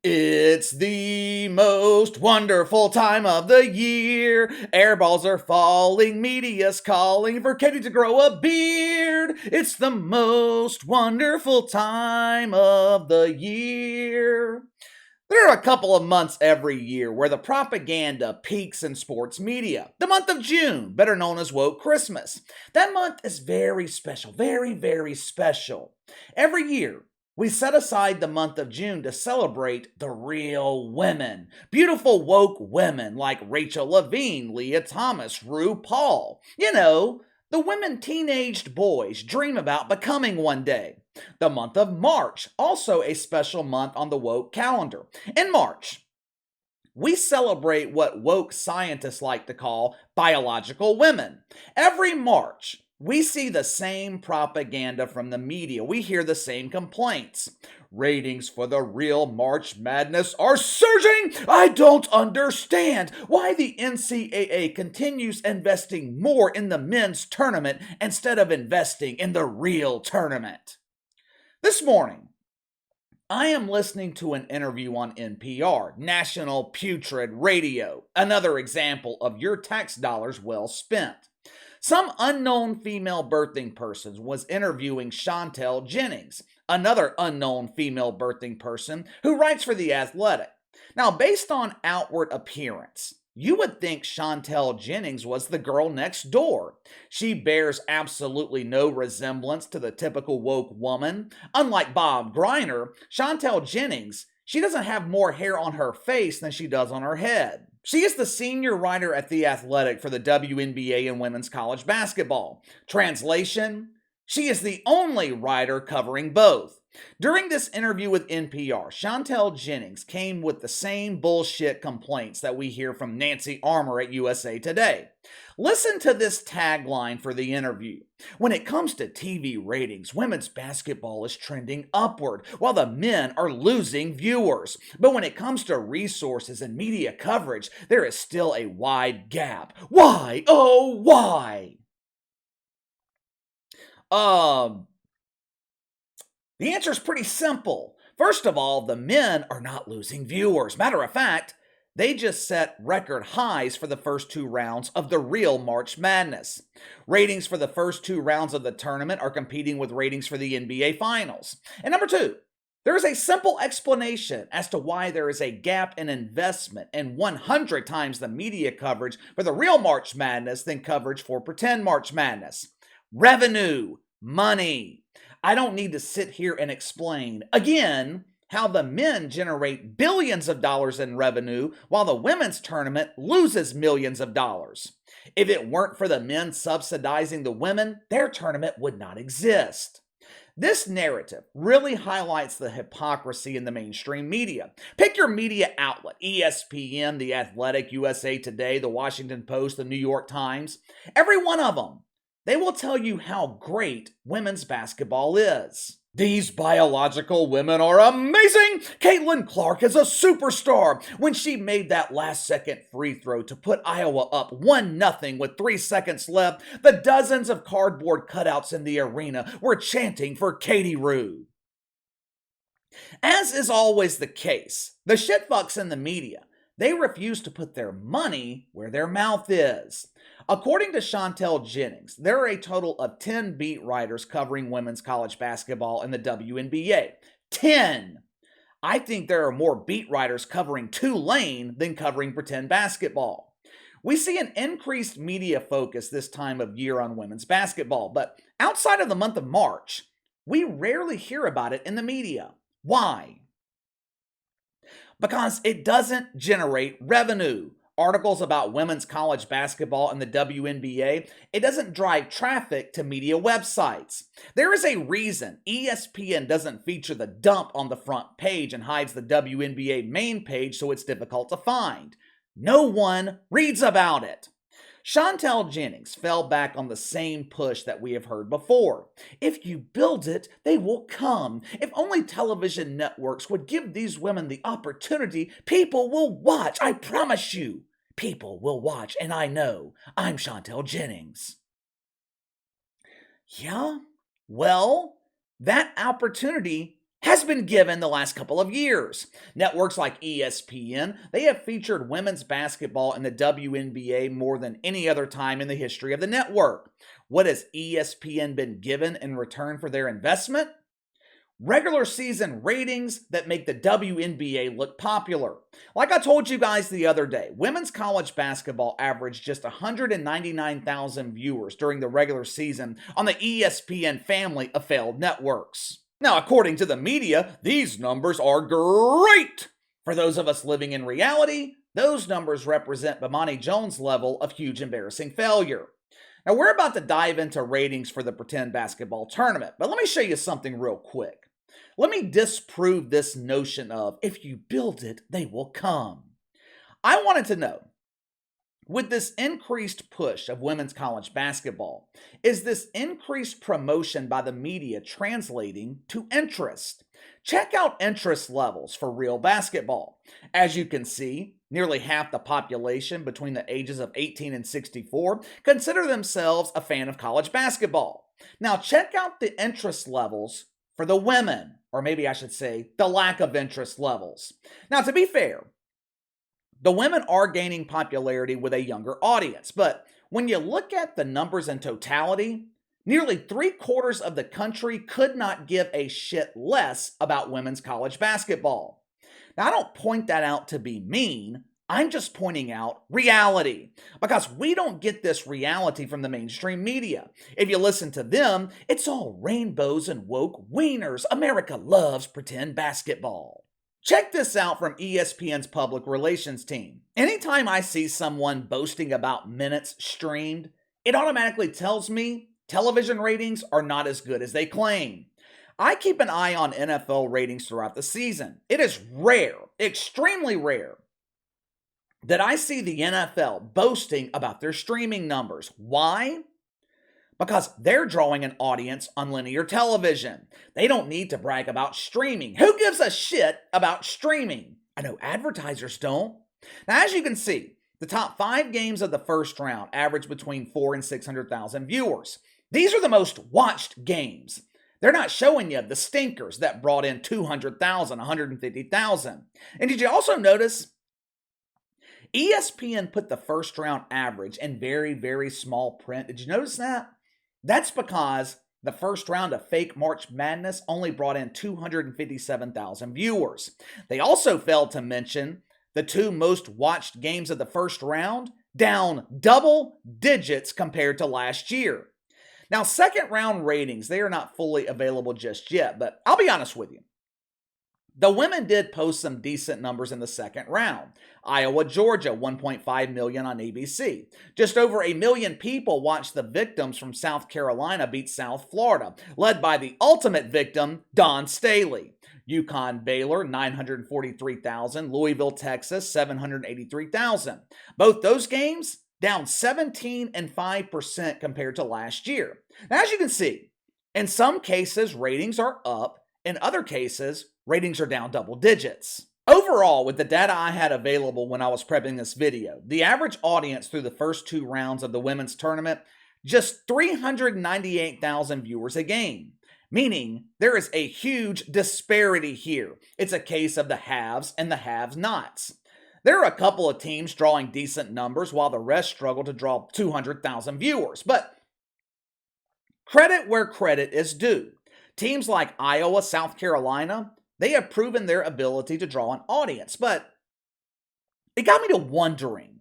It's the most wonderful time of the year. Airballs are falling, media's calling for Katie to grow a beard. It's the most wonderful time of the year. There are a couple of months every year where the propaganda peaks in sports media. The month of June, better known as Woke Christmas. That month is very special, very, very special. Every year, we set aside the month of June to celebrate the real women. Beautiful woke women like Rachel Levine, Leah Thomas, RuPaul. You know, the women teenaged boys dream about becoming one day. The month of March, also a special month on the woke calendar. In March, we celebrate what woke scientists like to call biological women. Every March, we see the same propaganda from the media. We hear the same complaints. Ratings for the real March Madness are surging! I don't understand why the NCAA continues investing more in the men's tournament instead of investing in the real tournament. This morning, I am listening to an interview on NPR, National Putrid Radio, another example of your tax dollars well spent. Some unknown female birthing person was interviewing Chantel Jennings, another unknown female birthing person who writes for The Athletic. Now, based on outward appearance, you would think Chantel Jennings was the girl next door. She bears absolutely no resemblance to the typical woke woman. Unlike Bob Greiner, Chantel Jennings, she doesn't have more hair on her face than she does on her head. She is the senior writer at The Athletic for the WNBA and women's college basketball. Translation: she is the only writer covering both. During this interview with NPR, Chantel Jennings came with the same bullshit complaints that we hear from Nancy Armour at USA Today. Listen to this tagline for the interview. When it comes to TV ratings, women's basketball is trending upward, while the men are losing viewers. But when it comes to resources and media coverage, there is still a wide gap. Why? Oh, why? The answer is pretty simple. First of all, the men are not losing viewers. Matter of fact, they just set record highs for the first two rounds of the real March Madness. Ratings for the first two rounds of the tournament are competing with ratings for the NBA Finals. And number two, there is a simple explanation as to why there is a gap in investment and 100 times the media coverage for the real March Madness than coverage for pretend March Madness. Revenue, money. I don't need to sit here and explain, again, how the men generate billions of dollars in revenue while the women's tournament loses millions of dollars. If it weren't for the men subsidizing the women, their tournament would not exist. This narrative really highlights the hypocrisy in the mainstream media. Pick your media outlet: ESPN, The Athletic, USA Today, The Washington Post, The New York Times. Every one of them, they will tell you how great women's basketball is. These biological women are amazing! Caitlin Clark is a superstar. When she made that last-second free throw to put Iowa up 1-0 with 3 seconds left, the dozens of cardboard cutouts in the arena were chanting for Katie Rue. As is always the case, the shitfucks in the media, they refuse to put their money where their mouth is. According to Chantel Jennings, there are a total of 10 beat writers covering women's college basketball in the WNBA. 10! I think there are more beat writers covering Tulane than covering pretend basketball. We see an increased media focus this time of year on women's basketball, but outside of the month of March, we rarely hear about it in the media. Why? Because it doesn't generate revenue. Articles about women's college basketball and the WNBA, it doesn't drive traffic to media websites. There is a reason ESPN doesn't feature the dump on the front page and hides the WNBA main page so it's difficult to find. No one reads about it. Chantel Jennings fell back on the same push that we have heard before. If you build it, they will come. If only television networks would give these women the opportunity, people will watch. I promise you, people will watch. And I know, I'm Chantel Jennings. Yeah, well, that opportunity has been given the last couple of years. Networks like ESPN, they have featured women's basketball in the WNBA more than any other time in the history of the network. What has ESPN been given in return for their investment? Regular season ratings that make the WNBA look popular. Like I told you guys the other day, women's college basketball averaged just 199,000 viewers during the regular season on the ESPN family of failed networks. Now, according to the media, these numbers are great. For those of us living in reality, those numbers represent Bomani Jones' level of huge embarrassing failure. Now, we're about to dive into ratings for the pretend basketball tournament, but let me show you something real quick. Let me disprove this notion of if you build it, they will come. I wanted to know, with this increased push of women's college basketball, is this increased promotion by the media translating to interest? Check out interest levels for real basketball. As you can see, nearly half the population between the ages of 18 and 64 consider themselves a fan of college basketball. Now check out the interest levels for the women, or maybe I should say the lack of interest levels. Now to be fair, the women are gaining popularity with a younger audience, but when you look at the numbers in totality, nearly 3/4 of the country could not give a shit less about women's college basketball. Now, I don't point that out to be mean, I'm just pointing out reality, because we don't get this reality from the mainstream media. If you listen to them, it's all rainbows and woke wieners. America loves pretend basketball. Check this out from ESPN's public relations team. Anytime I see someone boasting about minutes streamed, it automatically tells me television ratings are not as good as they claim. I keep an eye on NFL ratings throughout the season. It is rare, extremely rare, that I see the NFL boasting about their streaming numbers. Why? Because they're drawing an audience on linear television. They don't need to brag about streaming. Who gives a shit about streaming? I know advertisers don't. Now, as you can see, the top 5 games of the first round average between 400,000 and 600,000 viewers. These are the most watched games. They're not showing you the stinkers that brought in 200,000, 150,000. And did you also notice ESPN put the first round average in very, very small print? Did you notice that? That's because the first round of fake March Madness only brought in 257,000 viewers. They also failed to mention the 2 most watched games of the first round, down double digits compared to last year. Now, second round ratings, they are not fully available just yet, but I'll be honest with you. The women did post some decent numbers in the second round. Iowa, Georgia, 1.5 million on ABC. Just over 1 million people watched the victims from South Carolina beat South Florida, led by the ultimate victim, Dawn Staley. UConn, Baylor, 943,000. Louisville, Texas, 783,000. Both those games down 17 and 5% compared to last year. Now, as you can see, in some cases, ratings are up. In other cases, ratings are down double digits. Overall, with the data I had available when I was prepping this video, the average audience through the first 2 rounds of the women's tournament, just 398,000 viewers a game. Meaning, there is a huge disparity here. It's a case of the haves and the have-nots. There are a couple of teams drawing decent numbers while the rest struggle to draw 200,000 viewers. But credit where credit is due. Teams like Iowa, South Carolina, they have proven their ability to draw an audience, but it got me to wondering.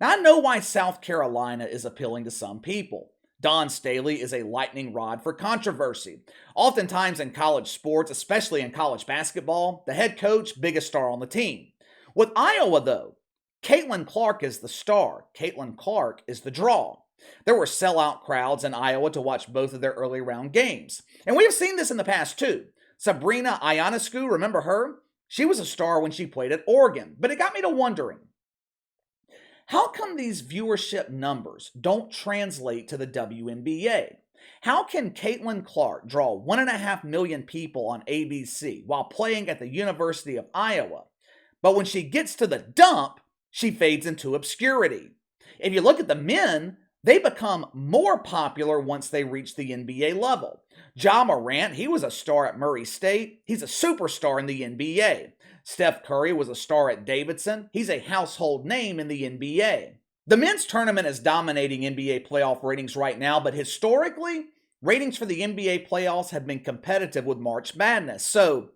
Now, I know why South Carolina is appealing to some people. Dawn Staley is a lightning rod for controversy. Oftentimes in college sports, especially in college basketball, the head coach, biggest star on the team. With Iowa, though, Caitlin Clark is the star. Caitlin Clark is the draw. There were sellout crowds in Iowa to watch both of their early round games. And we've seen this in the past too. Sabrina Ionescu, remember her? She was a star when she played at Oregon. But it got me to wondering, how come these viewership numbers don't translate to the WNBA? How can Caitlin Clark draw 1.5 million people on ABC while playing at the University of Iowa? But when she gets to the dump, she fades into obscurity. If you look at the men, They become more popular once they reach the NBA level. Ja Morant, he was a star at Murray State. He's a superstar in the NBA. Steph Curry was a star at Davidson. He's a household name in the NBA. The men's tournament is dominating NBA playoff ratings right now, but historically, ratings for the NBA playoffs have been competitive with March Madness. So,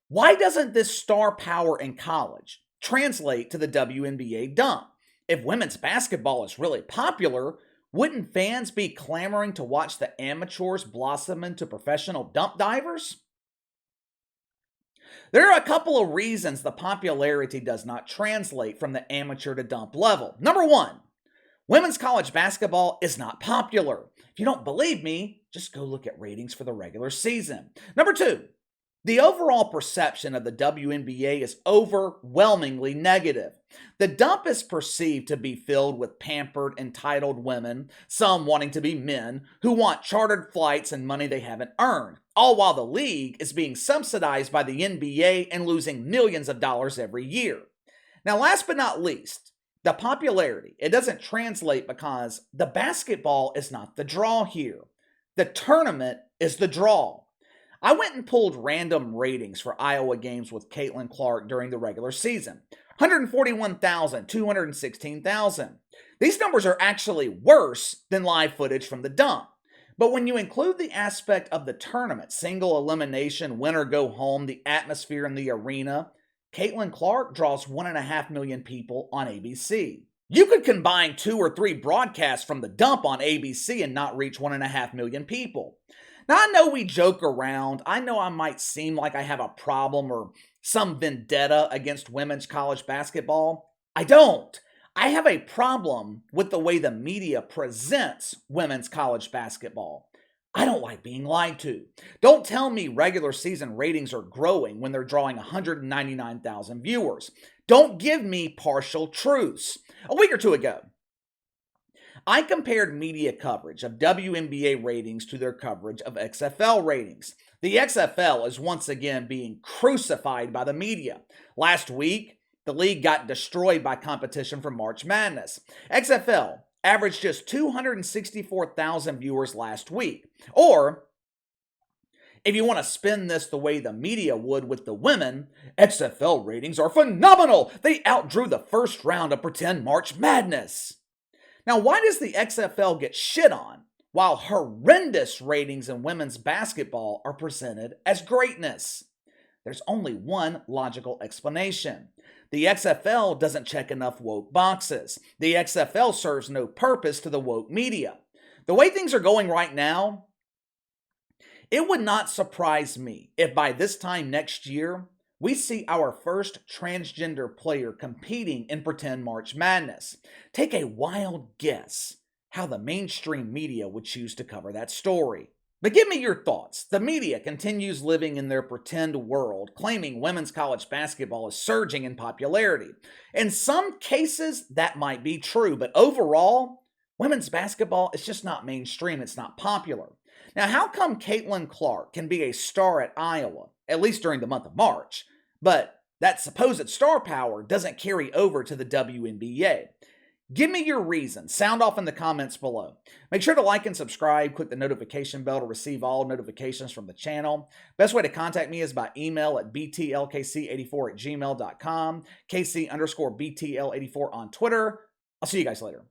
why doesn't this star power in college translate to the WNBA dump? If women's basketball is really popular, wouldn't fans be clamoring to watch the amateurs blossom into professional dump divers? There are a couple of reasons the popularity does not translate from the amateur to dump level. Number one, women's college basketball is not popular. If you don't believe me, just go look at ratings for the regular season. Number two, the overall perception of the WNBA is overwhelmingly negative. The dump is perceived to be filled with pampered, entitled women, some wanting to be men, who want chartered flights and money they haven't earned, all while the league is being subsidized by the NBA and losing millions of dollars every year. Now, last but not least, the popularity, it doesn't translate because the basketball is not the draw here. The tournament is the draw. I went and pulled random ratings for Iowa games with Caitlin Clark during the regular season. 141,000, 216,000. These numbers are actually worse than live footage from the dump. But when you include the aspect of the tournament, single elimination, win or go home, the atmosphere in the arena, Caitlin Clark draws 1.5 million people on ABC. You could combine 2 or 3 broadcasts from the dump on ABC and not reach 1.5 million people. Now, I know we joke around. I know I might seem like I have a problem or some vendetta against women's college basketball. I don't. I have a problem with the way the media presents women's college basketball. I don't like being lied to. Don't tell me regular season ratings are growing when they're drawing 199,000 viewers. Don't give me partial truths. A week or two ago, I compared media coverage of WNBA ratings to their coverage of XFL ratings. The XFL is once again being crucified by the media. Last week, the league got destroyed by competition from March Madness. XFL averaged just 264,000 viewers last week. Or, if you want to spin this the way the media would with the women, XFL ratings are phenomenal! They outdrew the first round of pretend March Madness. Now, why does the XFL get shit on while horrendous ratings in women's basketball are presented as greatness? There's only one logical explanation. The XFL doesn't check enough woke boxes. The XFL serves no purpose to the woke media. The way things are going right now, it would not surprise me if by this time next year, we see our first transgender player competing in pretend March Madness. Take a wild guess how the mainstream media would choose to cover that story. But give me your thoughts. The media continues living in their pretend world, claiming women's college basketball is surging in popularity. In some cases, that might be true, but overall, women's basketball is just not mainstream, it's not popular. Now, how come Caitlin Clark can be a star at Iowa, at least during the month of March, but that supposed star power doesn't carry over to the WNBA? Give me your reason. Sound off in the comments below. Make sure to like and subscribe. Click the notification bell to receive all notifications from the channel. Best way to contact me is by email at btlkc84@gmail.com, KC_BTL84 on Twitter. I'll see you guys later.